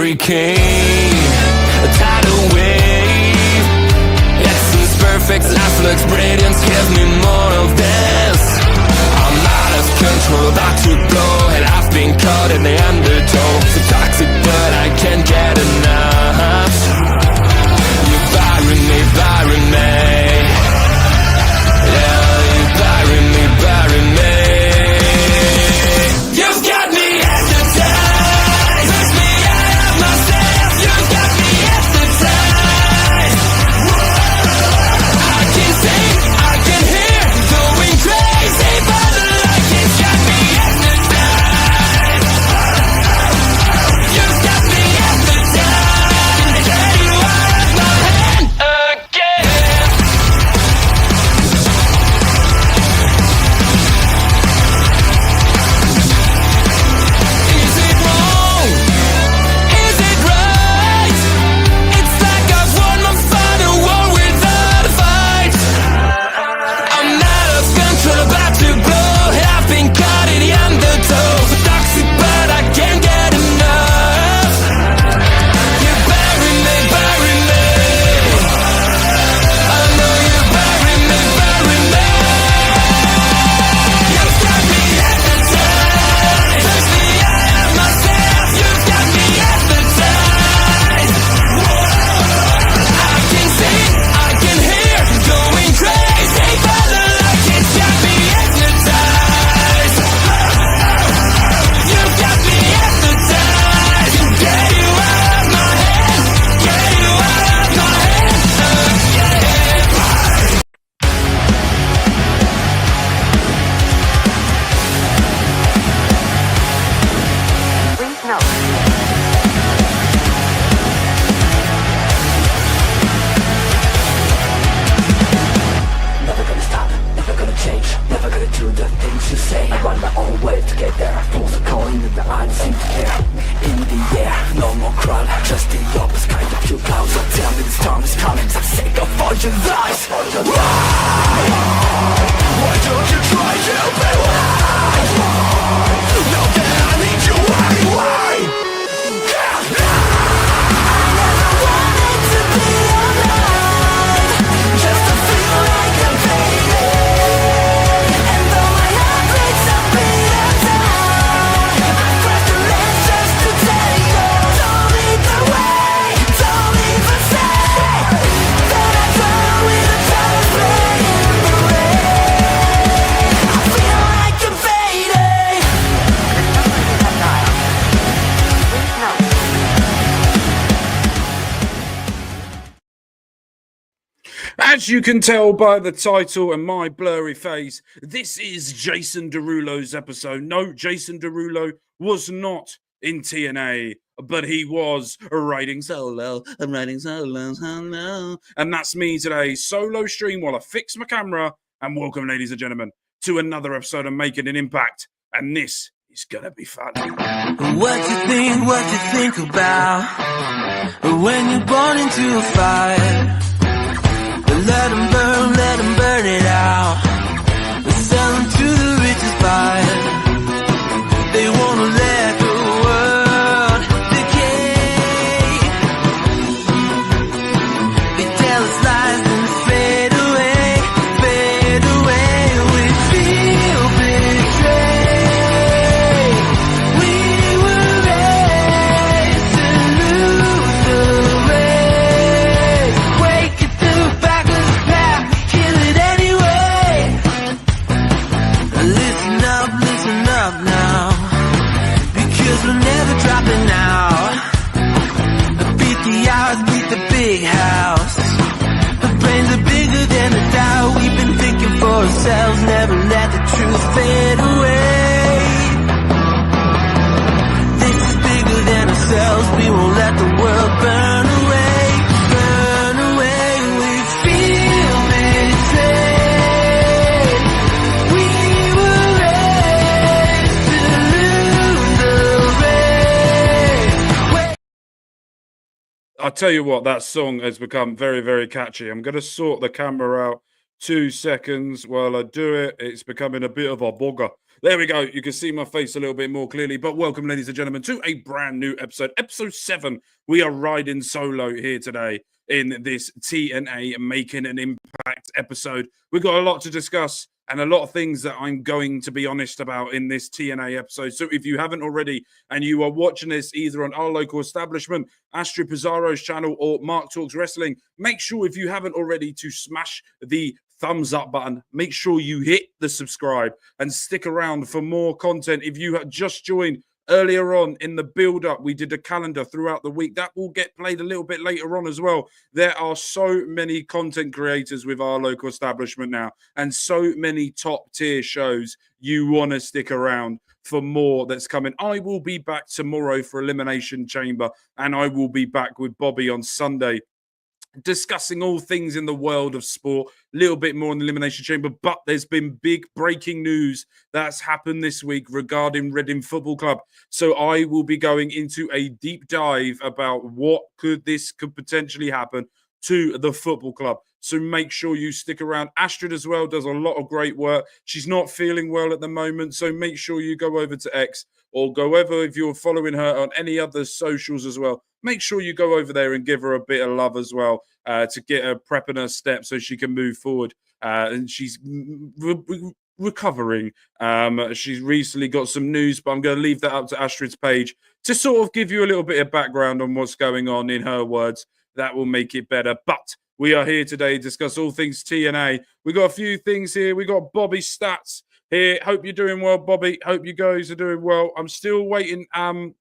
hurricane, a tidal wave. Essence perfect, life looks brilliant. Give me more of this. I'm out of control, about to blow, and I've been caught in the undertow. So toxic, but I can't get enough. You bury me, bury me. Yeah, you bury me, bury me. You've got me hypnotized. Push me out of myself. You've got me hypnotized. I can see, I can hear, going crazy, but the light has got me hypnotized. You've got me hypnotized. Get you out of my hand again. Is it wrong? Is it right? It's like I've won my final war without a fight. I'm out of control, about to blow, and I've been caught in the undertow. So toxic, but I can't get enough. You bury me, bury me. I know you bury me, bury me. You've got me hypnotized. Push me out of myself. You've got me hypnotized. I can see, I can hear, going crazy, but the light has got me hypnotized. You've got me hypnotized. Get you out of my head. Get you out of my head again. Please note. Never gonna stop, never gonna change, never gonna do the things you say. I run my own way to get there. Pulls a coin in the eye, seem to care. In the air, no more crowd, just the opposite kind of few clouds. So tell me the storm is coming, I'm sick of all your lies. Why don't you try to be wise? Now that I need you, why? Just to feel like I'm fading. And though my heart breaks a beat down, I cross the lines just to tell you. Don't lead the way, don't even say that I go with a color play in the rain. I feel like I'm fading. Please note. As you can tell by the title and my blurry face, this is Jason Derulo's episode. No, Jason Derulo was not in TNA, but he was writing solo. I'm writing solo. And that's me today, solo stream while I fix my camera. And welcome, ladies and gentlemen, to another episode of Making an Impact. And this is going to be fun. What you think about when you're born into a fire? Let 'em burn it out. Sell 'em to the richest buyer. They wanna let the world decay. They tell us lies and fade away. We feel betrayed. We were raised to lose the race. Wake it to back of the pack, kill it anyway. Listen up now, because we're never dropping out. Beat the hours, beat the big house. The brains are bigger than the doubt. We've been thinking for ourselves, never let the truth fade away. This is bigger than ourselves, we won't let the world burn away. Burn away, we feel betrayed. We were raised to lose the race. I'll tell you what, that song has become very, very catchy. I'm going to sort the camera out 2 seconds while I do it. It's becoming a bit of a bugger. There we go. You can see my face a little bit more clearly. But welcome, ladies and gentlemen, to a brand new episode, episode 7. We are riding solo here today in this TNA Making an Impact episode. We've got a lot to discuss and a lot of things that I'm going to be honest about in this TNA episode. So if you haven't already and you are watching this either on our local establishment, Astrid Pizarro's channel, or Mark Talks Wrestling, make sure if you haven't already to smash the thumbs up button. Make sure you hit the subscribe and stick around for more content. If you have just joined earlier on in the build up, we did a calendar throughout the week that will get played a little bit later on as well. There are so many content creators with our local establishment now and so many top tier shows. You want to stick around for more that's coming. I will be back tomorrow for Elimination Chamber, and I will be back with Bobby on Sunday discussing all things in the world of sport, a little bit more in the Elimination Chamber, but there's been big breaking news that's happened this week regarding Ridin Football Club. So I will be going into a deep dive about what could potentially happen to the football club. So make sure you stick around. Astrid as well does a lot of great work. She's not feeling well at the moment, so make sure you go over to X or go over if you're following her on any other socials as well. Make sure you go over there and give her a bit of love as well to get her prepping her steps so she can move forward. And she's recovering. She's recently got some news, but I'm going to leave that up to Astrid's page to sort of give you a little bit of background on what's going on in her words. That will make it better. But we are here today to discuss all things TNA. We got a few things here. We got Bobby's stats here. Hope you're doing well, Bobby. Hope you guys are doing well. I'm still waiting on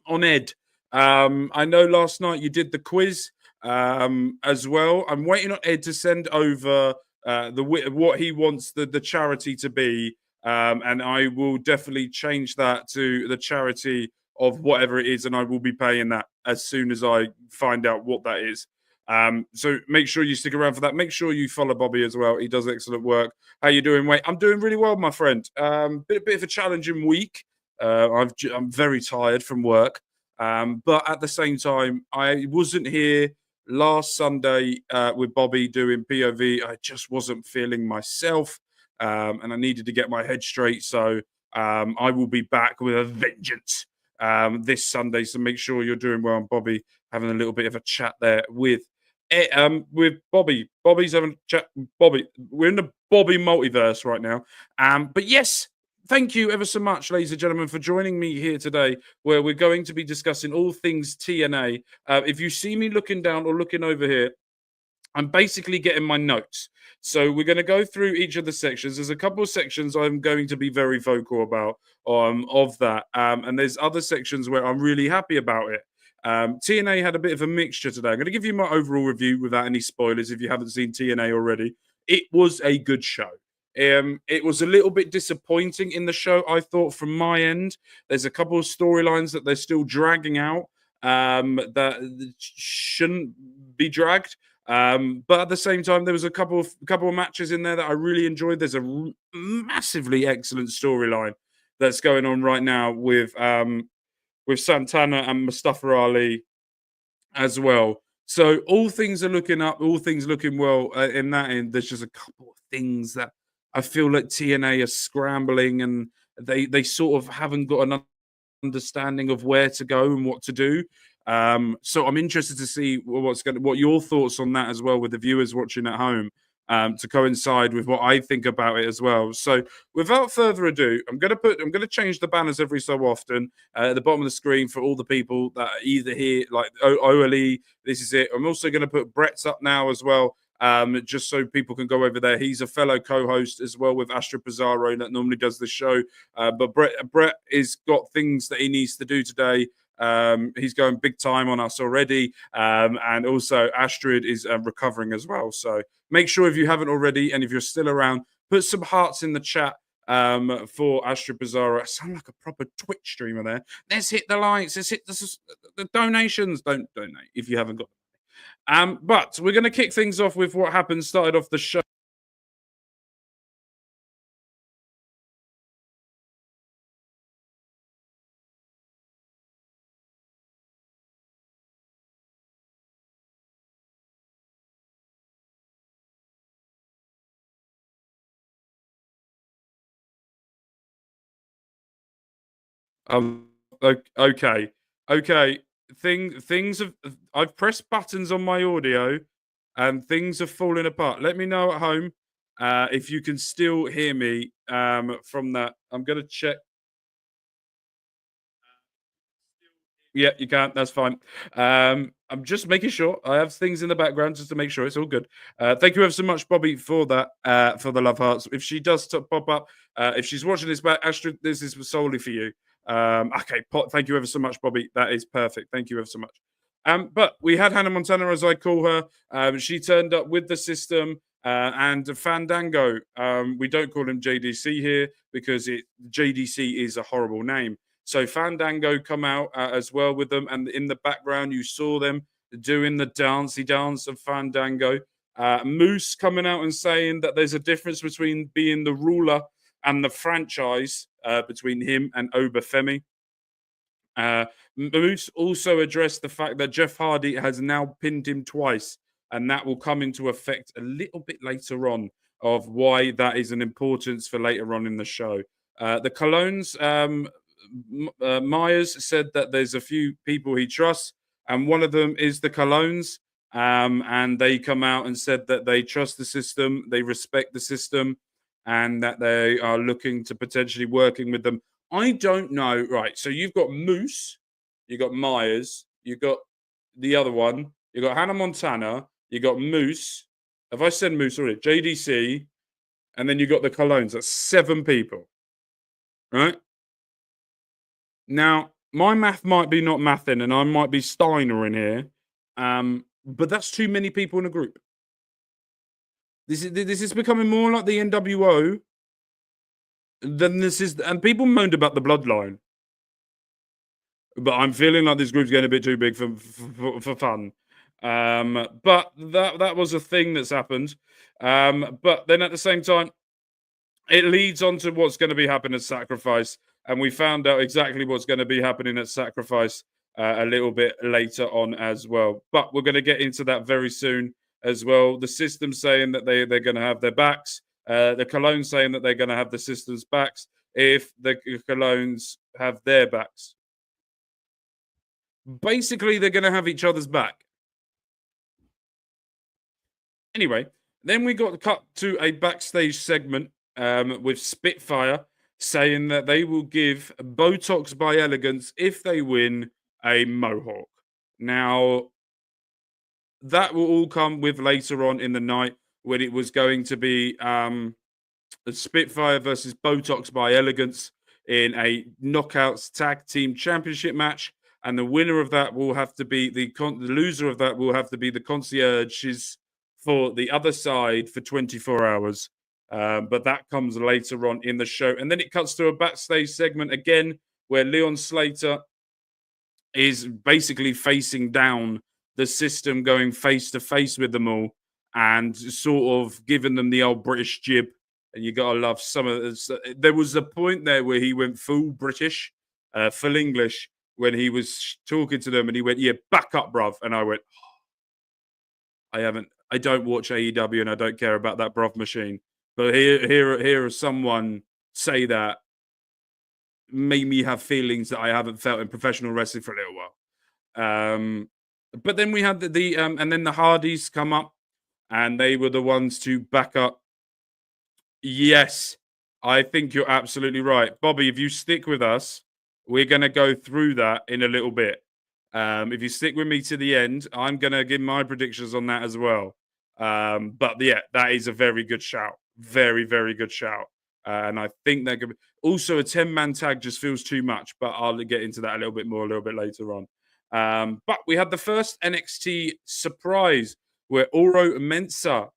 Ed. I know last night you did the quiz as well. I'm waiting on Ed to send over what he wants the charity to be, and I will definitely change that to the charity of whatever it is, and I will be paying that as soon as I find out what that is. So make sure you stick around for that. Make sure you follow Bobby as well. He does excellent work. How you doing, Wait? I'm doing really well, my friend. Bit of a challenging week. I'm very tired from work. But at the same time, I wasn't here last Sunday with Bobby doing POV. I just wasn't feeling myself, and I needed to get my head straight. So I will be back with a vengeance this Sunday. So make sure you're doing well. And Bobby having a little bit of a chat there with Bobby. Bobby's having a chat. Bobby, we're in the Bobby multiverse right now. But yes. Thank you ever so much, ladies and gentlemen, for joining me here today, where we're going to be discussing all things TNA. If you see me looking down or looking over here, I'm basically getting my notes. So we're going to go through each of the sections. There's a couple of sections I'm going to be very vocal about of that. And there's other sections where I'm really happy about it. TNA had a bit of a mixture today. I'm going to give you my overall review without any spoilers if you haven't seen TNA already. It was a good show. It was a little bit disappointing in the show, I thought, from my end. There's a couple of storylines that they're still dragging out that shouldn't be dragged. But at the same time, there was a couple of matches in there that I really enjoyed. There's a massively excellent storyline that's going on right now with Santana and Mustafa Ali as well. So all things are looking up, all things looking well in that end. There's just a couple of things that I feel like TNA are scrambling, and they sort of haven't got an understanding of where to go and what to do. So I'm interested to see what your thoughts on that as well, with the viewers watching at home, to coincide with what I think about it as well. So without further ado, I'm going to change the banners every so often at the bottom of the screen for all the people that are either here, like OLE. This is it. I'm also going to put Brett's up now as well. Just so people can go over there. He's a fellow co-host as well with Astrid Pizarro that normally does the show. But Brett has got things that he needs to do today. He's going big time on us already. And also Astrid is recovering as well. So make sure if you haven't already, and if you're still around, put some hearts in the chat for Astrid Pizarro. I sound like a proper Twitch streamer there. Let's hit the likes. Let's hit the donations. Don't donate if you haven't got them. But we're going to kick things off with what happened, started off the show. Um, okay, okay. Things have. I've pressed buttons on my audio, and things are falling apart. Let me know at home if you can still hear me from that. I'm gonna check. Yeah, you can. That's fine. I'm just making sure. I have things in the background just to make sure it's all good. Thank you ever so much, Bobby, for that, for the love hearts. If she does pop up, if she's watching this back, Astrid, this is solely for you. Okay, thank you ever so much, Bobby. That is perfect. Thank you ever so much. But we had Hannah Montana, as I call her. She turned up with the system and Fandango. We don't call him JDC here because JDC is a horrible name. So Fandango come out as well with them, and in the background you saw them doing the dancey dance of Fandango. Moose coming out and saying that there's a difference between being the ruler and the franchise between him and Femi. Moose also addressed the fact that Jeff Hardy has now pinned him twice, and that will come into effect a little bit later on of why that is an importance for later on in the show. The Colognes, Myers said that there's a few people he trusts, and one of them is the Colognes. And they come out and said that they trust the system, they respect the system, and that they are looking to potentially working with them. I don't know. Right. So you've got Moose, you got Myers, you got the other one, you got Hannah Montana, you got Moose. Have I said Moose already? JDC, and then you got the Colognes. That's 7 people. Right? Now, my math might be not mathing, and I might be Steiner in here. But that's too many people in a group. This is becoming more like the NWO than this is, and people moaned about the bloodline. But I'm feeling like this group's getting a bit too big for fun. But that was a thing that's happened. But then at the same time, it leads on to what's going to be happening at Sacrifice, and we found out exactly what's going to be happening at Sacrifice a little bit later on as well. But we're going to get into that very soon as well. The system saying that they're going to have their backs. The Colognes saying that they're going to have the system's backs if the Colognes have their backs. Basically, they're going to have each other's back. Anyway, then we got cut to a backstage segment with Spitfire saying that they will give Botox by Elegance if they win a mohawk. Now, that will all come with later on in the night when it was going to be Spitfire versus Botox by Elegance in a knockouts tag team championship match. And the winner of that will have to be the loser of that will have to be the concierges for the other side for 24 hours. But that comes later on in the show. And then it cuts to a backstage segment again where Leon Slater is basically facing down the system, going face to face with them all and sort of giving them the old British jib. And you got to love some of this. There was a point there where he went full British, full English when he was talking to them and he went, "Yeah, back up, bruv." And I went, I don't watch AEW and I don't care about that bruv machine. But here someone say that made me have feelings that I haven't felt in professional wrestling for a little while. But then we had and then the Hardys come up and they were the ones to back up. Yes, I think you're absolutely right. Bobby, if you stick with us, we're going to go through that in a little bit. If you stick with me to the end, I'm going to give my predictions on that as well. But yeah, that is a very good shout. Very, very good shout. And I think that could be also a 10-man tag just feels too much, but I'll get into that a little bit more a little bit later on. But we had the first NXT surprise where Oro Mensah,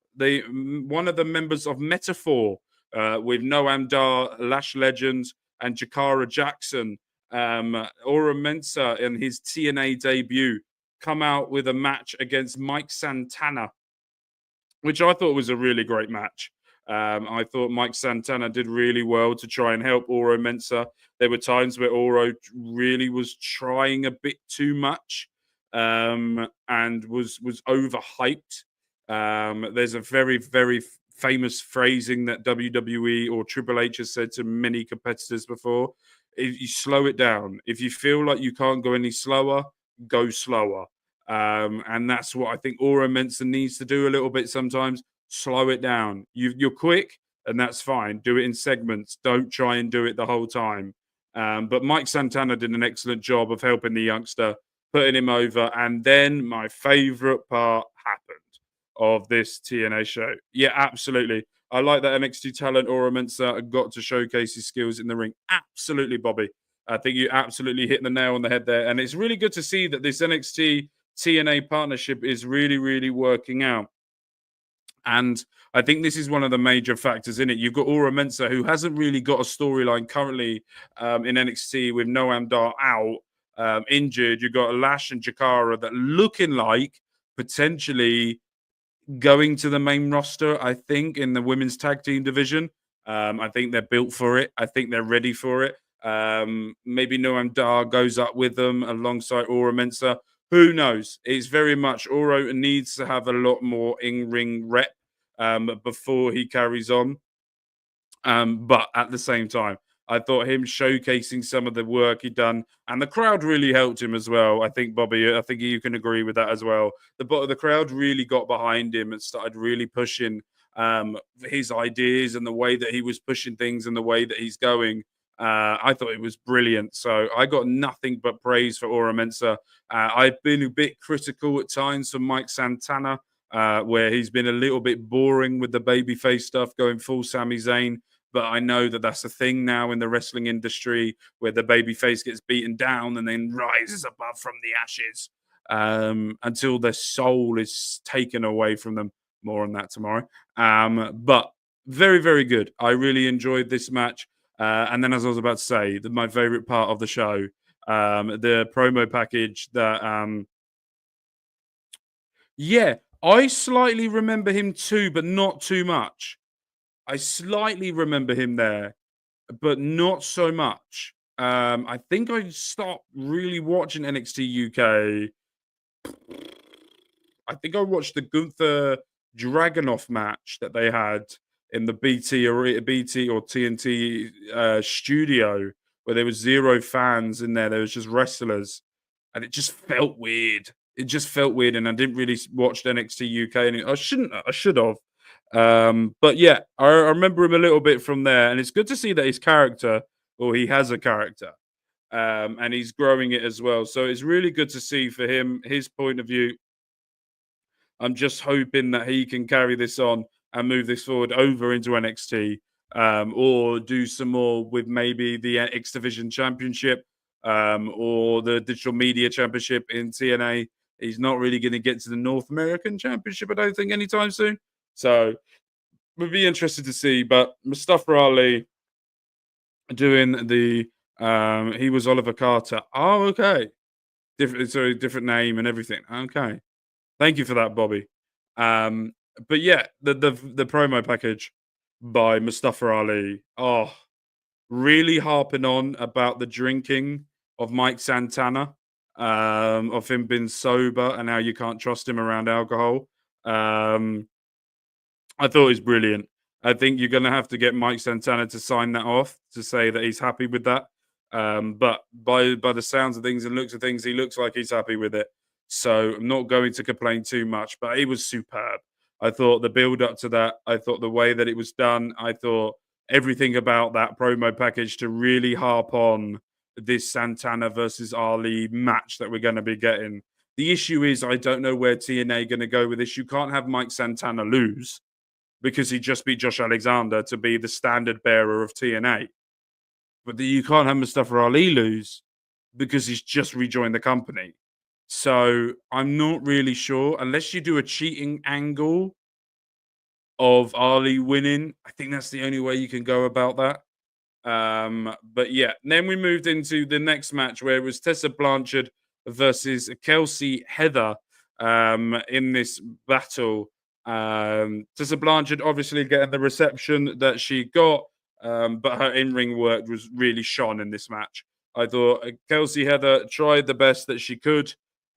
one of the members of Metaphor, with Noam Dar, Lash Legend, and Jakara Jackson, Oro Mensah in his TNA debut, come out with a match against Mike Santana, which I thought was a really great match. I thought Mike Santana did really well to try and help Oro Mensah. There were times where Oro really was trying a bit too much and was overhyped. There's a very, very famous phrasing that WWE or Triple H has said to many competitors before. if you slow it down. If you feel like you can't go any slower, go slower. And that's what I think Aura Mensah needs to do a little bit sometimes. Slow it down. You're quick, and that's fine. Do it in segments. Don't try and do it the whole time. But Mike Santana did an excellent job of helping the youngster, putting him over. And then my favorite part happened of this TNA show. Yeah, absolutely. I like that NXT talent Aura Mensah got to showcase his skills in the ring. Absolutely, Bobby. I think you absolutely hit the nail on the head there. And it's really good to see that this NXT TNA partnership is really, really working out. And I think this is one of the major factors in it. You've got Aura Mensah, who hasn't really got a storyline currently in NXT with Noam Dar out, injured. You've got Lash and Jakara that looking like potentially going to the main roster, I think, in the women's tag team division. I think they're built for it. I think they're ready for it. Maybe Noam Dar goes up with them alongside Aura Mensah. Who knows? It's very much Aura needs to have a lot more in-ring rep before he carries on. But at the same time, I thought him showcasing some of the work he'd done, and the crowd really helped him as well. I think, Bobby, I think you can agree with that as well. The crowd really got behind him and started really pushing his ideas and the way that he was pushing things and the way that he's going. I thought it was brilliant. So I got nothing but praise for Aura Mensah. I've been a bit critical at times for Mike Santana, where he's been a little bit boring with the babyface stuff, going full Sami Zayn. But I know that that's a thing now in the wrestling industry where the babyface gets beaten down and then rises above from the ashes until their soul is taken away from them. More on that tomorrow. But very, very good. I really enjoyed this match. And then, as I was about to say, my favorite part of the show, the promo package that, yeah, I slightly remember him too, but not too much. I slightly remember him there, but not so much. I think I stopped really watching NXT UK. I think I watched the Gunther Dragunov match that they had in the BT or TNT studio, where there was 0 fans in there. There was just wrestlers, and it just felt weird. It just felt weird, and I didn't really watch NXT UK, and I should have. But yeah, I remember him a little bit from there, and it's good to see that his character, or he has a character, and he's growing it as well. So it's really good to see for him, his point of view. I'm just hoping that he can carry this on and move this forward over into NXT, or do some more with maybe the X Division Championship, or the Digital Media Championship in TNA. He's not really going to get to the North American Championship, I don't think, anytime soon. So we'll be interested to see. But Mustafa Ali doing the he was Oliver Carter. Oh, okay. Different name and everything. Okay. Thank you for that, Bobby. But yeah, the promo package by Mustafa Ali. Oh, really harping on about the drinking of Mike Santana, of him being sober and how you can't trust him around alcohol. I thought it was brilliant. I think you're going to have to get Mike Santana to sign that off to say that he's happy with that. But by the sounds of things and looks of things, he looks like he's happy with it. So I'm not going to complain too much, but it was superb. I thought the build up to that, I thought the way that it was done, I thought everything about that promo package to really harp on this Santana versus Ali match that we're going to be getting. The issue is, I don't know where TNA are going to go with this. You can't have Mike Santana lose because he just beat Josh Alexander to be the standard bearer of TNA. But you can't have Mustafa Ali lose because he's just rejoined the company. So I'm not really sure. Unless you do a cheating angle of Ali winning, I think that's the only way you can go about that. But yeah, then we moved into the next match where it was Tessa Blanchard versus Kelsey Heather in this battle. Tessa Blanchard obviously getting the reception that she got, but her in-ring work was really shone in this match. I thought Kelsey Heather tried the best that she could,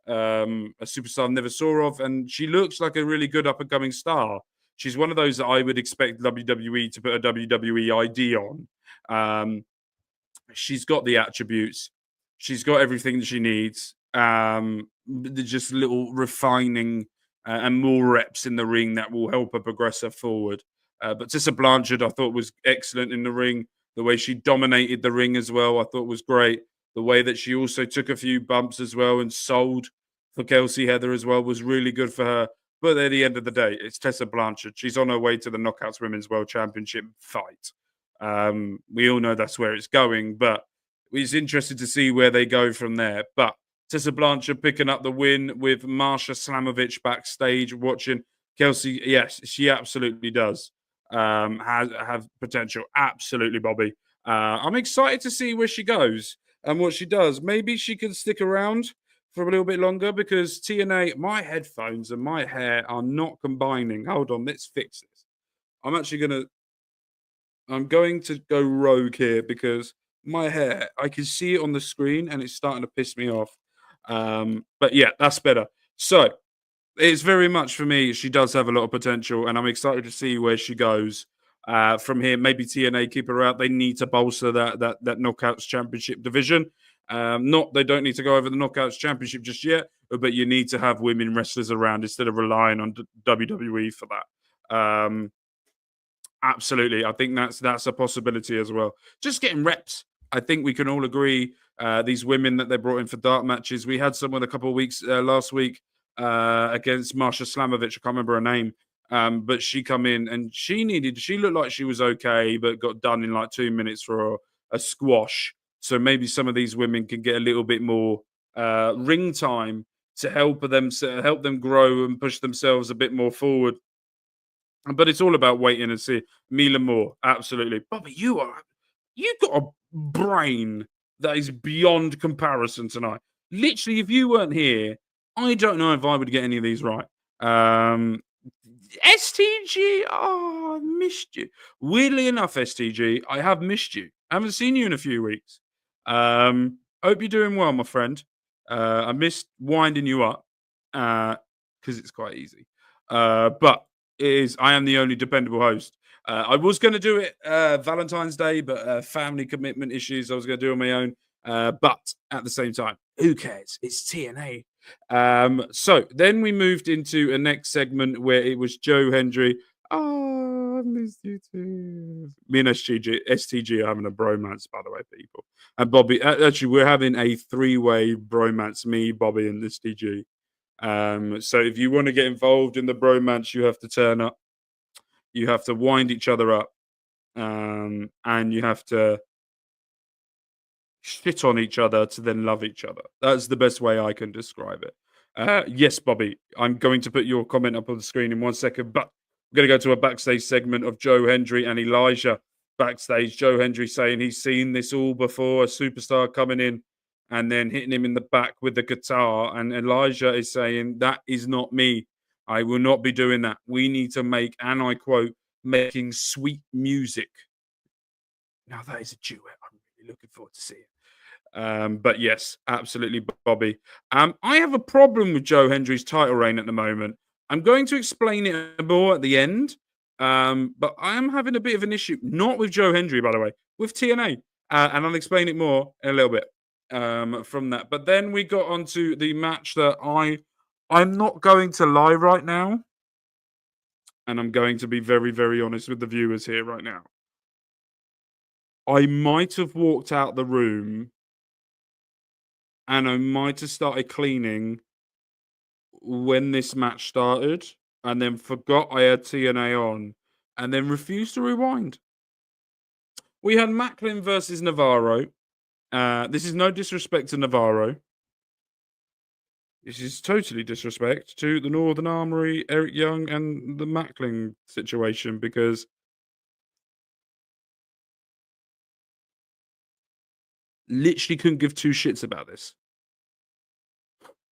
a superstar I never saw of, and she looks like a really good up-and-coming star. She's one of those that I would expect WWE to put a WWE ID on. She's got the attributes. She's got everything that she needs. Just little refining and more reps in the ring that will help her progress her forward. But Tessa Blanchard, I thought, was excellent in the ring. The way she dominated the ring as well, I thought was great. The way that she also took a few bumps as well and sold for Kelsey Heather as well was really good for her. But at the end of the day, it's Tessa Blanchard. She's on her way to the Knockouts Women's World Championship fight. We all know that's where it's going, but it's interesting to see where they go from there. But Tessa Blanchard picking up the win with Marsha Slamovich backstage watching. Kelsey, yes, she absolutely does. Have potential. Absolutely, Bobby. I'm excited to see where she goes and what she does. Maybe she can stick around for a little bit longer because TNA, my headphones and my hair are not combining. Hold on, let's fix this. I'm going to go rogue here because my hair, I can see it on the screen and it's starting to piss me off. But yeah, that's better. So it's very much for me. She does have a lot of potential, and I'm excited to see where she goes from here. Maybe TNA keep her out. They need to bolster that Knockouts Championship division. They don't need to go over the Knockouts Championship just yet, but you need to have women wrestlers around instead of relying on WWE for that. Absolutely, I think that's a possibility as well. Just getting reps. I think we can all agree. These women that they brought in for dark matches. We had someone a couple of weeks last week against Marsha Slamovich. I can't remember her name, but she come in and she looked like she was okay, but got done in like 2 minutes for a squash. So maybe some of these women can get a little bit more ring time to help them grow and push themselves a bit more forward. But it's all about waiting and see. Mila Moore, absolutely. Bobby, you've got a brain that is beyond comparison tonight. Literally, if you weren't here, I don't know if I would get any of these right. STG, I missed you. Weirdly enough, STG, I have missed you. I haven't seen you in a few weeks. Hope you're doing well, my friend. I missed winding you up because it's quite easy. But I am the only dependable host. I was going to do it Valentine's Day, but family commitment issues, I was going to do it on my own. But at the same time, who cares? It's TNA. So then we moved into a next segment where it was Joe Hendry. Oh, I missed you too. Me and STG are having a bromance, by the way, people. And Bobby, actually, we're having a 3-way bromance, me, Bobby, and STG. So if you want to get involved in the bromance, you have to turn up. You have to wind each other up. And you have to shit on each other to then love each other. That's the best way I can describe it. Yes, Bobby, I'm going to put your comment up on the screen in 1 second, but we're going to go to a backstage segment of Joe Hendry and Elijah backstage. Joe Hendry saying he's seen this all before, a superstar coming in and then hitting him in the back with the guitar. And Elijah is saying, that is not me. I will not be doing that. We need to make, and I quote, making sweet music. Now that is a duet. I'm really looking forward to seeing it. But yes, absolutely, Bobby. I have a problem with Joe Hendry's title reign at the moment. I'm going to explain it more at the end. But I am having a bit of an issue, not with Joe Hendry, by the way, with TNA. And I'll explain it more in a little bit from that. But then we got onto the match that I'm not going to lie right now. And I'm going to be very, very honest with the viewers here right now. I might have walked out the room and I might have started cleaning when this match started and then forgot I had TNA on and then refused to rewind. We had Maclin versus Navarro. This is no disrespect to Navarro. This is totally disrespect to the Northern Armory, Eric Young, and the Maclin situation because literally couldn't give two shits about this.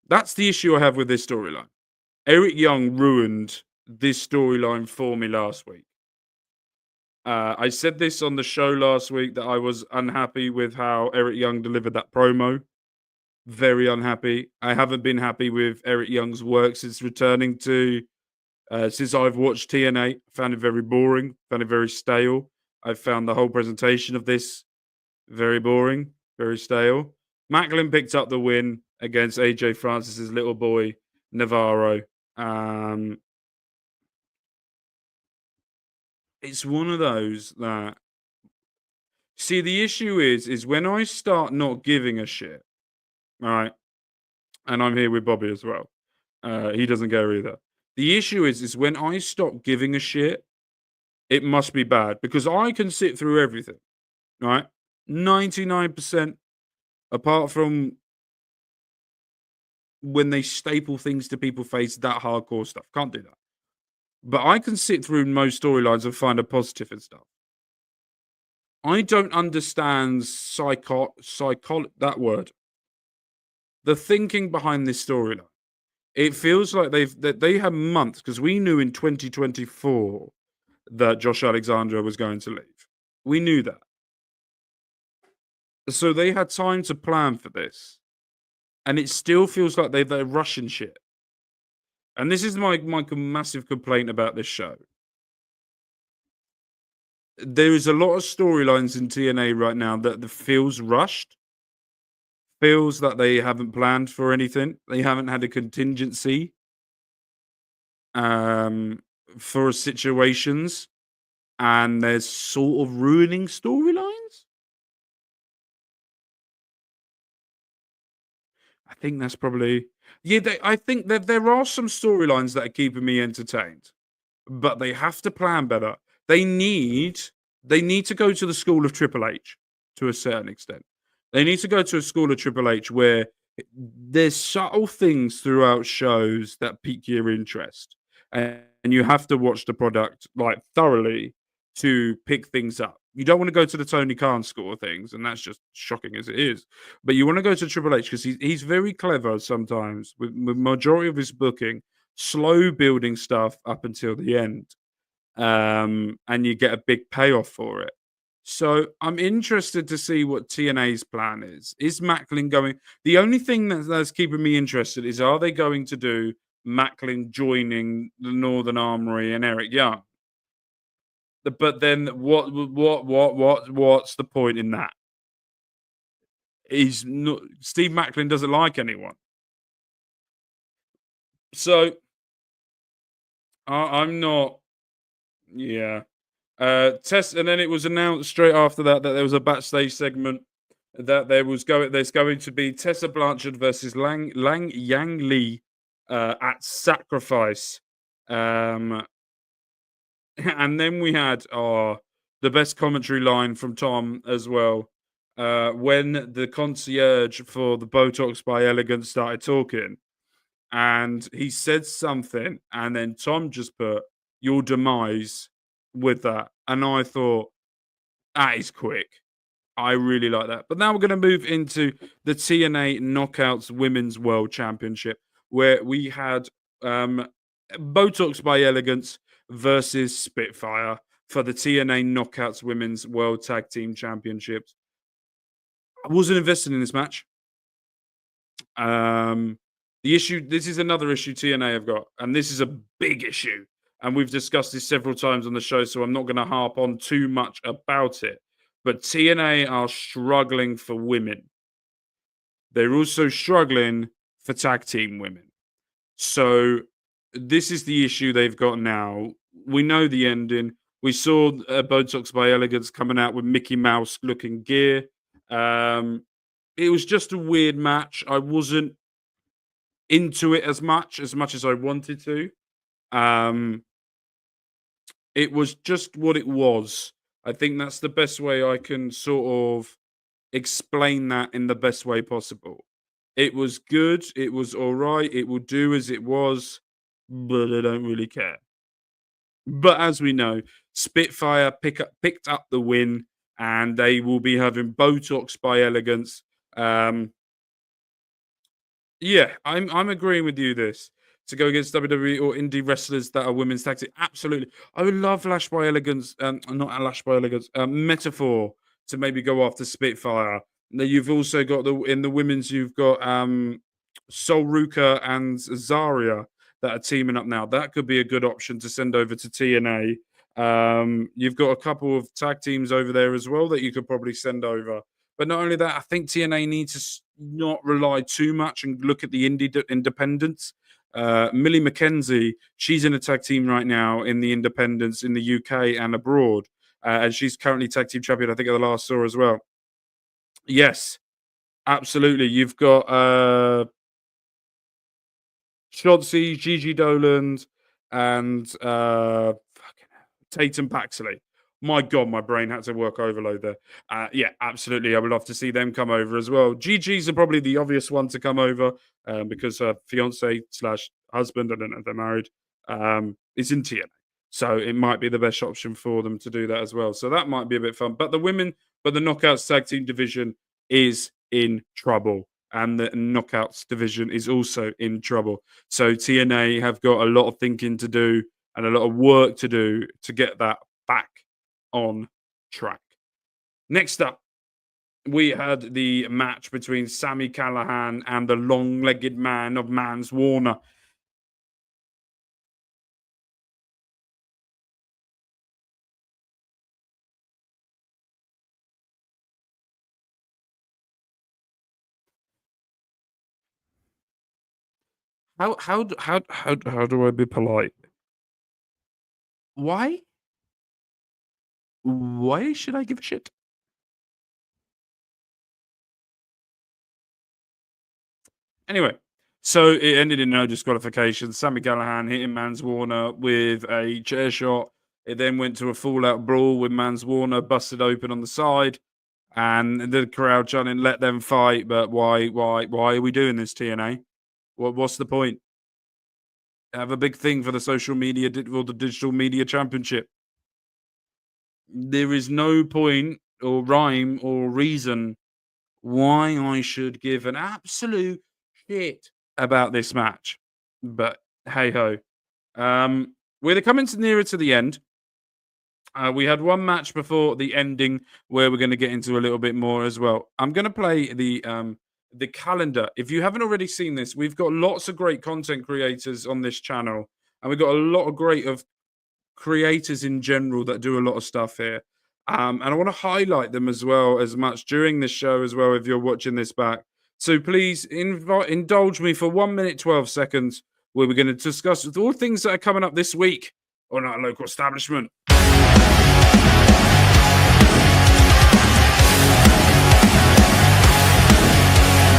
That's the issue I have with this storyline. Eric Young ruined this storyline for me last week. I said this on the show last week that I was unhappy with how Eric Young delivered that promo. Very unhappy. I haven't been happy with Eric Young's work since returning to, since I've watched TNA. Found it very boring, found it very stale. I found the whole presentation of this Very boring, very stale. Maclin picked up the win against AJ Francis's little boy, Navarro. It's one of those that... See, the issue is when I start not giving a shit, right? And I'm here with Bobby as well. He doesn't care either. The issue is when I stop giving a shit, it must be bad because I can sit through everything, right? 99%, apart from when they staple things to people's face, that hardcore stuff. Can't do that. But I can sit through most storylines and find a positive and stuff. I don't understand that word. The thinking behind this storyline. It feels like they have months, because we knew in 2024 that Josh Alexander was going to leave. We knew that. So they had time to plan for this. And it still feels like they're rushing shit. And this is my massive complaint about this show. There is a lot of storylines in TNA right now that feels rushed. Feels that they haven't planned for anything. They haven't had a contingency for situations. And they're sort of ruining storylines. I think that's probably... Yeah, I think that there are some storylines that are keeping me entertained. But they have to plan better. They need to go to the school of Triple H to a certain extent. They need to go to a school of Triple H where there's subtle things throughout shows that pique your interest. And you have to watch the product like thoroughly to pick things up. You don't want to go to the Tony Khan school of things, and that's just shocking as it is. But you want to go to Triple H because he's very clever sometimes with majority of his booking, slow building stuff up until the end. And you get a big payoff for it. So I'm interested to see what TNA's plan is. Is Maclin going... The only thing that's keeping me interested is, are they going to do Maclin joining the Northern Armory and Eric Young? But then what's the point in that? Steve Maclin doesn't like anyone. So I'm not... Yeah. And then it was announced straight after that there was a backstage segment that there's going to be Tessa Blanchard versus Léi Yǐng Lee at Sacrifice. And then we had the best commentary line from Tom as well. When the concierge for the Botox by Elegance started talking, and he said something, and then Tom just put your demise with that. And I thought, that is quick. I really like that. But now we're going to move into the TNA Knockouts Women's World Championship, where we had Botox by Elegance versus Spitfire for the TNA Knockouts Women's World Tag Team Championships. I wasn't invested in this match. This is another issue TNA have got, and this is a big issue. And we've discussed this several times on the show, so I'm not going to harp on too much about it. But TNA are struggling for women. They're also struggling for tag team women. So this is the issue they've got now. We know the ending. We saw Botox by Elegance coming out with Mickey Mouse looking gear. It was just a weird match. I wasn't into it as much as I wanted to. It was just what it was. I think that's the best way I can sort of explain that in the best way possible. It was good. It was all right. It will do as it was, but I don't really care. But as we know, Spitfire picked up the win, and they will be having Botox by Elegance. Yeah, I'm agreeing with you this. To go against WWE or indie wrestlers that are women's tag team. Absolutely. I would love Lash by Elegance, not Lash by Elegance, Metaphor to maybe go after Spitfire. Now you've also got in the women's, you've got Sol Ruka and Zarya that are teaming up now. That could be a good option to send over to TNA. You've got a couple of tag teams over there as well that you could probably send over. But not only that, I think TNA needs to not rely too much and look at the independents. Millie McKenzie, she's in a tag team right now in the independents in the UK and abroad. And she's currently tag team champion, I think, at the last Saw as well. Yes, absolutely. You've got Chauncey, Gigi Doland, and Tatum Paxley. My God, my brain had to work overload there. Yeah, absolutely. I would love to see them come over as well. Gigi's are probably the obvious one to come over because her fiance / husband, I don't know if they're married, is in TNA. So it might be the best option for them to do that as well. So that might be a bit fun. But the Knockouts tag team division is in trouble. And the Knockouts division is also in trouble. So TNA have got a lot of thinking to do and a lot of work to do to get that back on track. Next up, we had the match between Sami Callihan and the long-legged man of Mance Warner. How do I be polite? Why? Why should I give a shit? Anyway, so it ended in no disqualification. Sami Callihan hitting Mance Warner with a chair shot. It then went to a fallout brawl with Mance Warner busted open on the side, and the crowd chanting, "Let them fight!" But why are we doing this, TNA? What's the point? Have a big thing for the social media or the digital media championship. There is no point or rhyme or reason why I should give an absolute shit about this match. But hey ho. We're coming nearer to the end. We had one match before the ending where we're going to get into a little bit more as well. I'm going to play the calendar. If you haven't already seen this, we've got lots of great content creators on this channel, and we've got a lot of great creators in general that do a lot of stuff here. And I want to highlight them as well as much during this show as well if you're watching this back. So please indulge me for 1 minute, 12 seconds, where we're going to discuss all things that are coming up this week on our local establishment.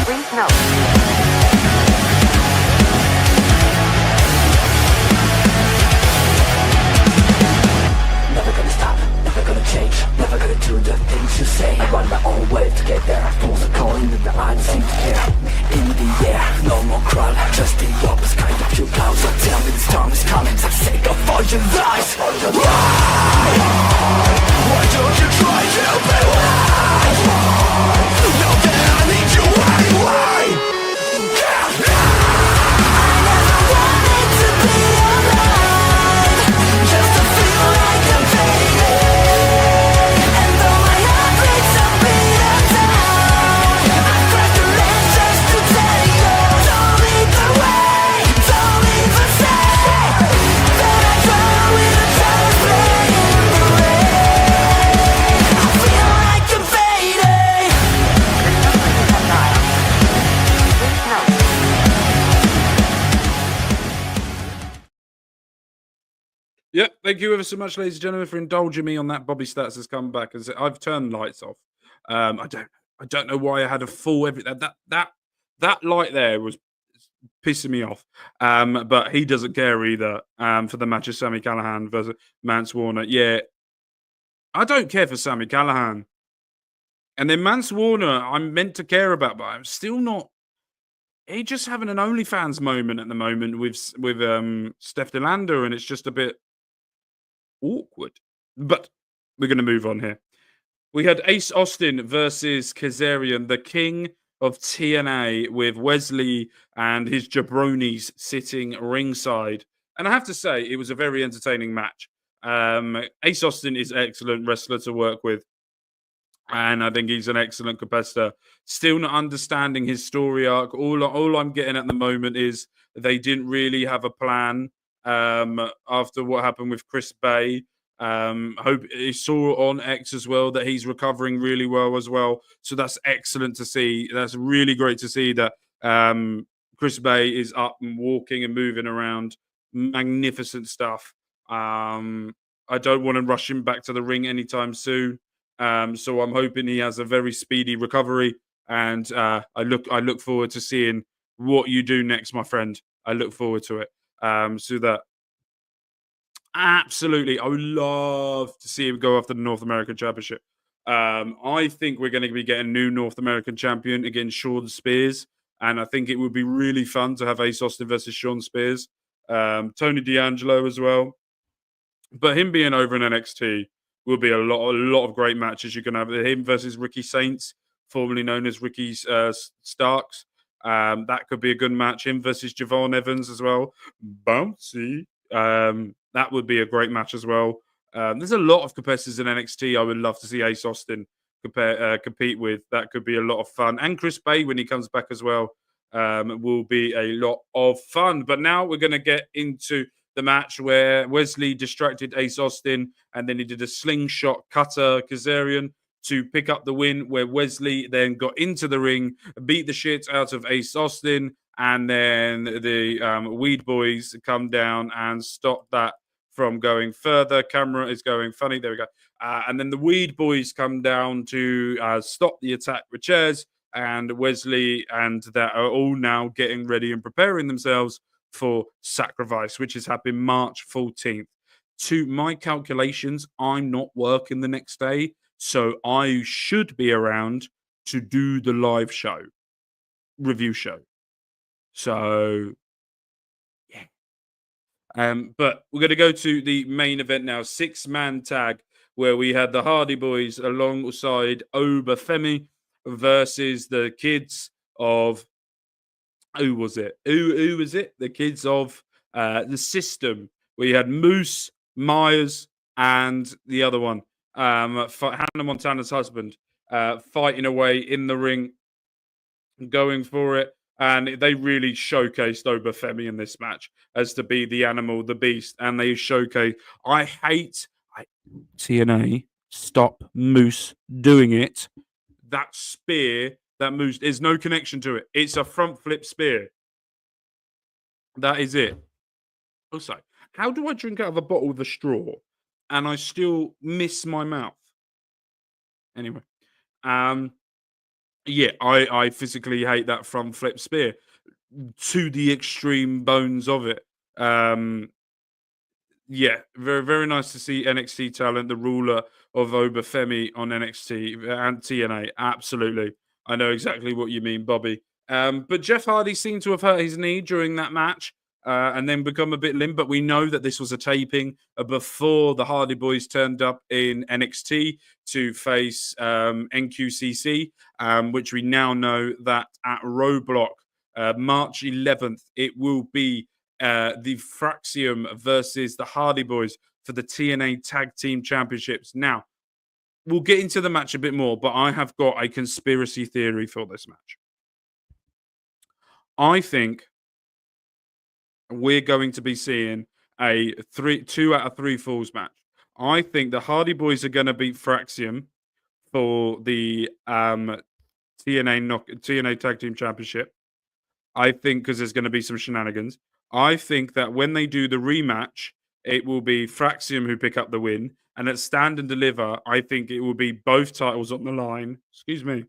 Please note. Never gonna stop, never gonna change, never gonna do the things you say. I run my own way to get there. Pulls are calling and the eyes seem to care. In the air, no more crowd, just the opposite kind of few clouds. So tell me this time is coming, for the sake of all your lies. Why don't you try to be wise? Now that I need you anyway. I never wanted to be alive, just to feel like I'm fading. And though my heart breaks a beat down, I crack the lens just to tell you. Don't lead the way, don't even say that I drown with a tired play in the rain. I feel like I'm fading. Please note. Yep, thank you ever so much, ladies and gentlemen, for indulging me on that. Bobby Stats has come back and said I've turned lights off. I don't know why I had a full that light there was pissing me off. But he doesn't care either. For the match of Sami Callihan versus Mance Warner. Yeah, I don't care for Sami Callihan. And then Mance Warner, I'm meant to care about, but I'm still not. He's just having an OnlyFans moment at the moment with Steph DeLander, and it's just a bit awkward. But we're going to move on here. We had Ace Austin versus Kazarian, the king of TNA, with Wesley and his jabronis sitting ringside. And I have to say, it was a very entertaining match. Ace Austin is an excellent wrestler to work with. And I think he's an excellent competitor. Still not understanding his story arc. All I'm getting at the moment is they didn't really have a plan after what happened with Chris Bay. Hope he saw on X as well that he's recovering really well as well. So that's excellent to see. That's really great to see that Chris Bay is up and walking and moving around. Magnificent stuff. I don't want to rush him back to the ring anytime soon. So I'm hoping he has a very speedy recovery. And I look forward to seeing what you do next, my friend. I look forward to it. So that absolutely, I would love to see him go after the North American Championship. I think we're going to be getting a new North American champion against Sean Spears, and I think it would be really fun to have Ace Austin versus Sean Spears, Tony D'Angelo as well. But him being over in NXT will be a lot of great matches. You can have him versus Ricky Saints, formerly known as Ricky Starks. That could be a good match. Him versus Javon Evans as well. Bouncy. That would be a great match as well. There's a lot of competitors in NXT I would love to see Ace Austin compete with. That could be a lot of fun. And Chris Bay, when he comes back as well, will be a lot of fun. But now we're going to get into the match where Wesley distracted Ace Austin, and then he did a slingshot cutter Kazarian to pick up the win, where Wesley then got into the ring, beat the shit out of Ace Austin, and then the Weed Boys come down and stop that from going further. Camera is going funny. There we go. And then the Weed Boys come down to stop the attack with chairs, and Wesley and that are all now getting ready and preparing themselves for Sacrifice, which is happening March 14th. To my calculations, I'm not working the next day, so I should be around to do the live show, review show. So, yeah. But we're going to go to the main event now, 6-man tag, where we had the Hardy Boys alongside Oba Femi versus the kids of who was it? Who was it? The kids of the System. We had Moose, Myers, and the other one, Hannah Montana's husband, fighting away in the ring, going for it. And they really showcased Oba Femi in this match as to be the animal, the beast. And they showcase. I hate TNA. Stop Moose doing it. That spear. That Moose, there's no connection to it. It's a front flip spear. That is it. Also, how do I drink out of a bottle with a straw and I still miss my mouth? Anyway, yeah, I physically hate that front flip spear to the extreme bones of it. Yeah, very, very nice to see NXT talent, the ruler of Oba Femi on NXT and TNA. Absolutely. I know exactly what you mean, Bobby. But Jeff Hardy seemed to have hurt his knee during that match and then become a bit limp. But we know that this was a taping before the Hardy Boys turned up in NXT to face NQCC, which we now know that at Roadblock, March 11th, it will be the Fraxium versus the Hardy Boys for the TNA Tag Team Championships. Now, we'll get into the match a bit more, but I have got a conspiracy theory for this match. I think we're going to be seeing a 2 out of 3 falls match. I think the Hardy Boys are going to beat Fraxium for the TNA Tag Team Championship. I think because there's going to be some shenanigans. I think that when they do the rematch, it will be Fraxium who pick up the win. And at Stand and Deliver, I think it will be both titles on the line. Excuse me.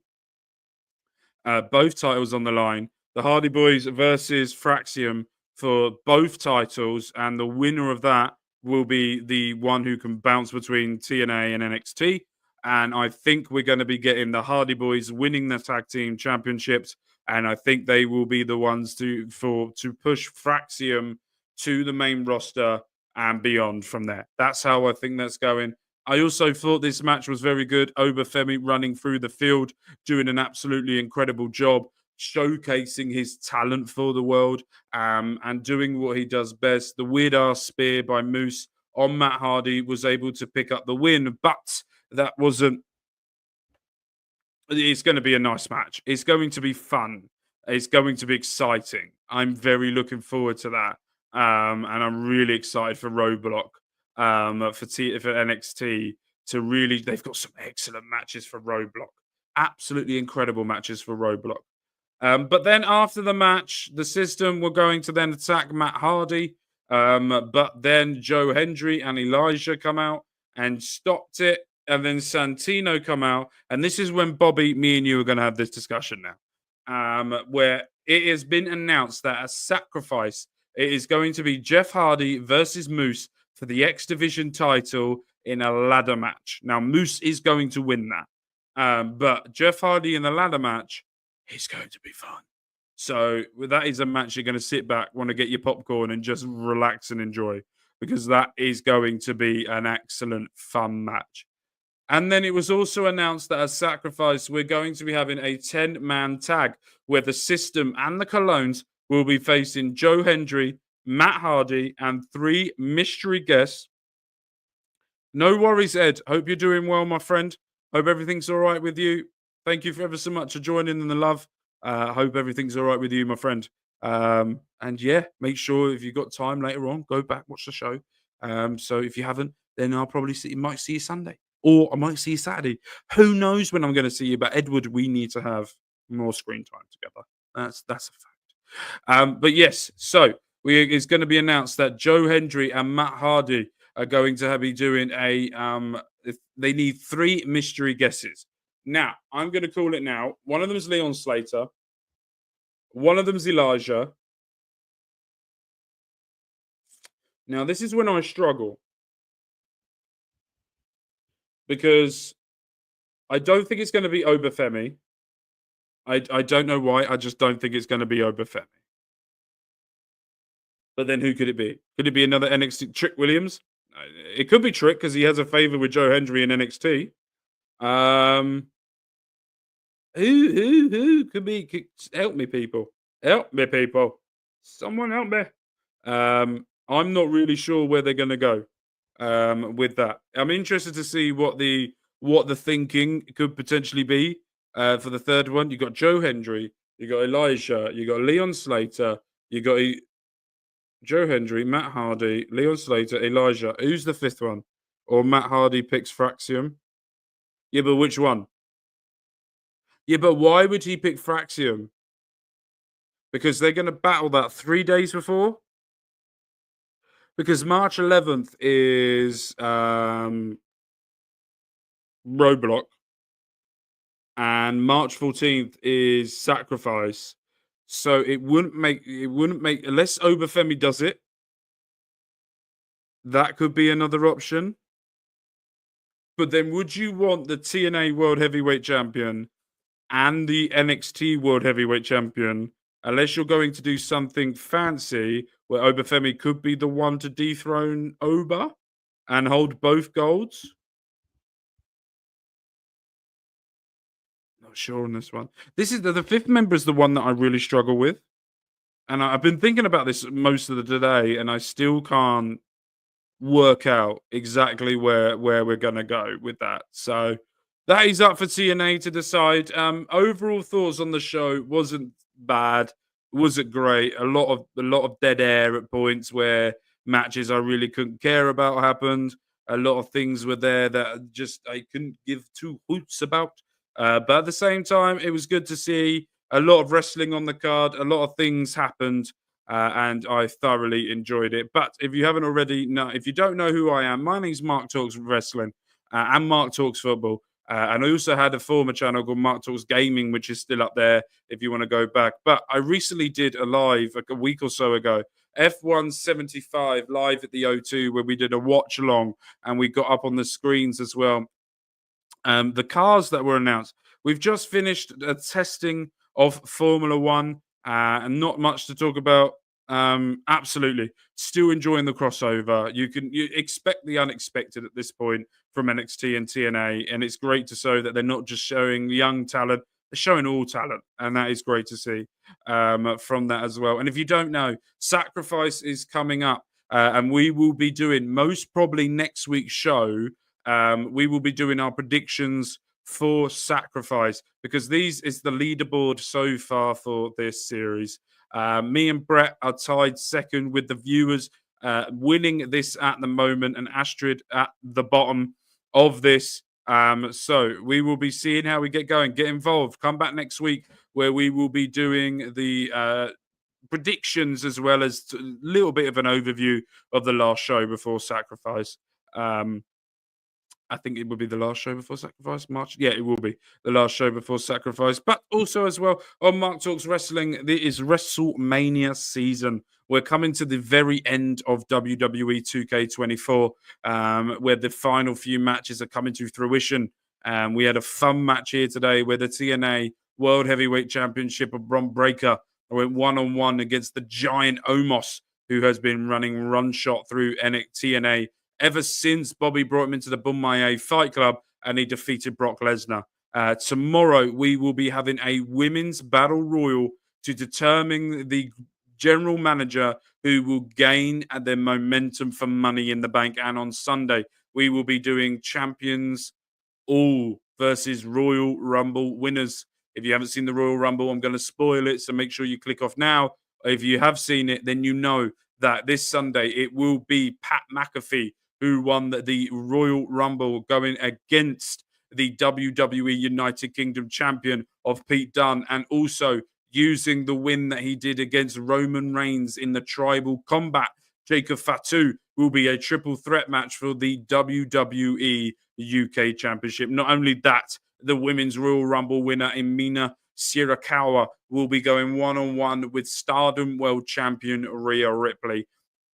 Both titles on the line. The Hardy Boys versus Fraxium for both titles. And the winner of that will be the one who can bounce between TNA and NXT. And I think we're going to be getting the Hardy Boys winning the tag team championships. And I think they will be the ones to push Fraxium to the main roster and beyond from there. That's how I think that's going. I also thought this match was very good. Oba Femi running through the field, doing an absolutely incredible job, showcasing his talent for the world and doing what he does best. The weird-ass spear by Moose on Matt Hardy was able to pick up the win, but that wasn't... It's going to be a nice match. It's going to be fun. It's going to be exciting. I'm very looking forward to that. And I'm really excited for Roadblock. for NXT to really. They've got some excellent matches for Roadblock, absolutely incredible matches for Roadblock. But then after the match, the system were going to then attack Matt Hardy. But then Joe Hendry and Elijah come out and stopped it. And then Santino come out. And this is when Bobby, me and you are going to have this discussion now. Where it has been announced that a sacrifice, it is going to be Jeff Hardy versus Moose for the X Division title in a ladder match. Now, Moose is going to win that. But Jeff Hardy in the ladder match, it's going to be fun. So that is a match you're going to sit back, want to get your popcorn and just relax and enjoy, because that is going to be an excellent, fun match. And then it was also announced that as Sacrifice, we're going to be having a 10-man tag where the System and the Colognes will be facing Joe Hendry, Matt Hardy, and 3 mystery guests. No worries, Ed. Hope you're doing well, my friend. Hope everything's all right with you. Thank you ever so much for joining in the love. Hope everything's all right with you, my friend. And yeah, make sure if you've got time later on, go back, watch the show. So if you haven't, then I'll probably might see you Sunday, or I might see you Saturday. Who knows when I'm going to see you? But Edward, we need to have more screen time together. That's a fact. But yes, so it's going to be announced that Joe Hendry and Matt Hardy are going to be doing a. They need 3 mystery guesses. Now, I'm going to call it now. One of them is Leon Slater. One of them is Elijah. Now, this is when I struggle, because I don't think it's going to be Femi. I don't know why. I just don't think it's going to be Femi. But then who could it be? Could it be another NXT Trick Williams? It could be Trick, because he has a favor with Joe Hendry in NXT. Who could be? Help me, people. Help me, people. Someone help me. I'm not really sure where they're going to go with that. I'm interested to see what the thinking could potentially be for the third one. You got Joe Hendry, you got Elijah, you got Leon Slater, you got Joe Hendry, Matt Hardy, Leon Slater, Elijah. Who's the 5th one? Or Matt Hardy picks Fraxium? Yeah, but which one? Yeah, but why would he pick Fraxium? Because they're going to battle that 3 days before? Because March 11th is Roadblock, and March 14th is Sacrifice. So it wouldn't make unless Obafemi does it. That could be another option. But then would you want the TNA World Heavyweight Champion and the NXT World Heavyweight Champion, unless you're going to do something fancy where Obafemi could be the one to dethrone Oba and hold both golds? Not sure on this one. This is the 5th member is the one that I really struggle with. And I've been thinking about this most of the day, and I still can't work out exactly where we're going to go with that. So that is up for TNA to decide. Overall thoughts on the show wasn't bad, wasn't great. A lot of dead air at points where matches I really couldn't care about happened. A lot of things were there that just I couldn't give 2 hoots about. But at the same time, it was good to see a lot of wrestling on the card. A lot of things happened. And I thoroughly enjoyed it. But if you haven't already, if you don't know who I am, my name's Mark Talks Wrestling and Mark Talks Football. And I also had a former channel called Mark Talks Gaming, which is still up there if you want to go back. But I recently did a live a week or so ago, F175 live at the O2, where we did a watch along and we got up on the screens as well. The cars that were announced. We've just finished a testing of Formula One. And not much to talk about. Absolutely. Still enjoying the crossover. You expect the unexpected at this point from NXT and TNA. And it's great to show that they're not just showing young talent, they're showing all talent. And that is great to see from that as well. And if you don't know, Sacrifice is coming up. And we will be doing, most probably next week's show, we will be doing our predictions for Sacrifice, because these is the leaderboard so far for this series. Me and Brett are tied second with the viewers. winning this at the moment, and Astrid at the bottom of this. So we will be seeing how we get going. Get involved. Come back next week where we will be doing the predictions as well as a little bit of an overview of the last show before Sacrifice. I think it will be the last show before Sacrifice, March. Yeah, it will be the last show before Sacrifice. But also as well on Mark Talks Wrestling, there is WrestleMania season. We're coming to the very end of WWE 2K24, where the final few matches are coming to fruition. We had a fun match here today where the TNA World Heavyweight Championship of Bron Breakker went one-on-one against the giant Omos, who has been running run shot through TNA ever since Bobby brought him into the Bunmaye Fight Club and he defeated Brock Lesnar. Tomorrow, we will be having a women's battle royal to determine the general manager who will gain their momentum for Money in the Bank. And on Sunday, we will be doing Champions All versus Royal Rumble winners. If you haven't seen the Royal Rumble, I'm going to spoil it, so make sure you click off now. If you have seen it, then you know that this Sunday it will be Pat McAfee who won the Royal Rumble going against the WWE United Kingdom champion of Pete Dunne, and also using the win that he did against Roman Reigns in the tribal combat. Jacob Fatu will be a triple threat match for the WWE UK Championship. Not only that, the Women's Royal Rumble winner Emina Shirakawa will be going one-on-one with Stardom World Champion Rhea Ripley.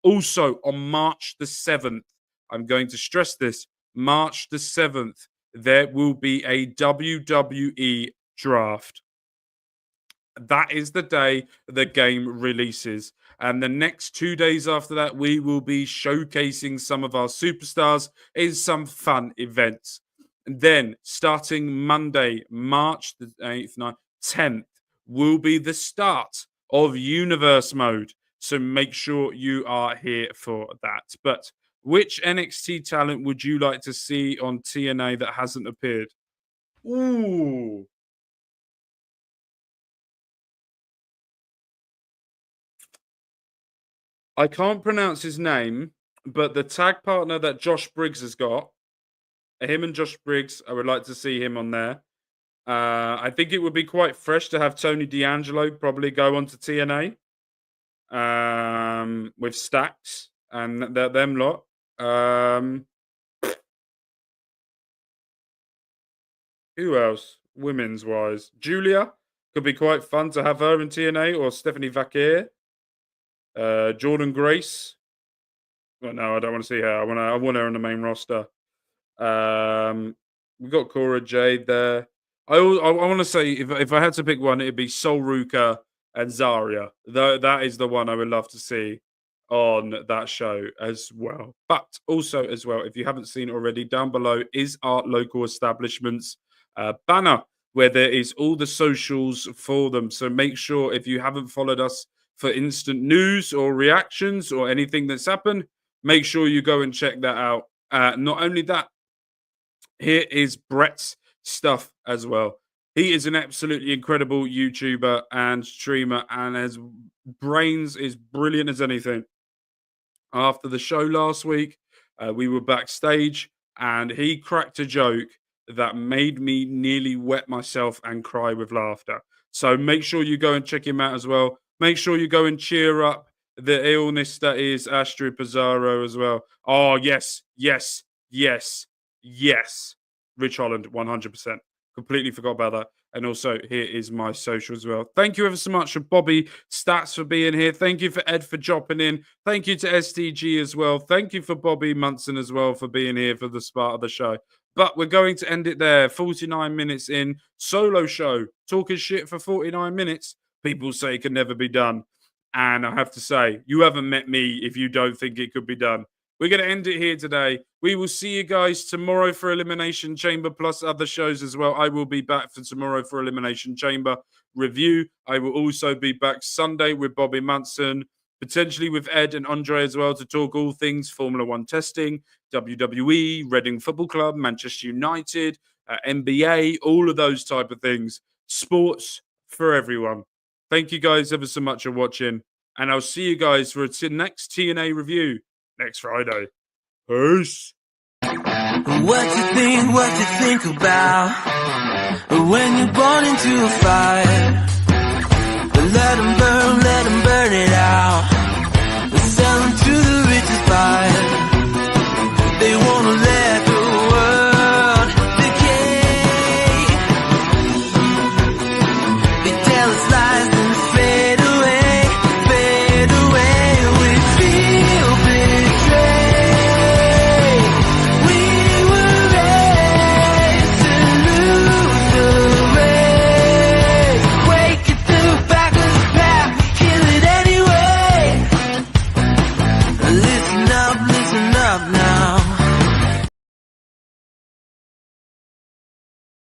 Also, on March the 7th, I'm going to stress this, March the 7th, there will be a WWE draft. That is the day the game releases. And the next 2 days after that, we will be showcasing some of our superstars in some fun events. And then, starting Monday, March the 8th, 9th, 10th, will be the start of Universe Mode. So make sure you are here for that. But which NXT talent would you like to see on TNA that hasn't appeared? Ooh. I can't pronounce his name, but the tag partner that Josh Briggs has got, him and Josh Briggs, I would like to see him on there. I think it would be quite fresh to have Tony D'Angelo probably go on to TNA with Stacks and them lot. Who else? Women's wise, Julia could be quite fun to have her in TNA, or Stephanie Vaquer, Jordan Grace. Well, no, I don't want to see her. I want her on the main roster. We've got Cora Jade there. I want to say if I had to pick one, it'd be Sol Ruka and Zarya. That is the one I would love to see on that show as well. But also as well, if you haven't seen it already, down below is our local establishments banner where there is all the socials for them. So make sure if you haven't followed us for instant news or reactions or anything that's happened, make sure you go and check that out. Not only that, here is Brett's stuff as well. He is an absolutely incredible YouTuber and streamer, and his brains is brilliant as anything. After the show last week, we were backstage, and he cracked a joke that made me nearly wet myself and cry with laughter. So make sure you go and check him out as well. Make sure you go and cheer up the illness that is Astrid Pizarro as well. Oh, yes. Rich Holland, 100%. Completely forgot about that. And also, here is my social as well. Thank you ever so much for Bobby Stats for being here. Thank you for Ed for dropping in. Thank you to STG as well. Thank you for Bobby Munson as well for being here for the start of the show. But we're going to end it there. 49 minutes in. Solo show. Talking shit for 49 minutes. People say it can never be done. And I have to say, you haven't met me if you don't think it could be done. We're going to end it here today. We will see you guys tomorrow for Elimination Chamber plus other shows as well. I will be back for tomorrow for Elimination Chamber review. I will also be back Sunday with Bobby Munson, potentially with Ed and Andre as well, to talk all things Formula One testing, WWE, Reading Football Club, Manchester United, NBA, all of those type of things. Sports for everyone. Thank you guys ever so much for watching, And I'll see you guys for the next TNA review next Friday. Peace. What you think about when you're born into a fire? Let 'em burn it out.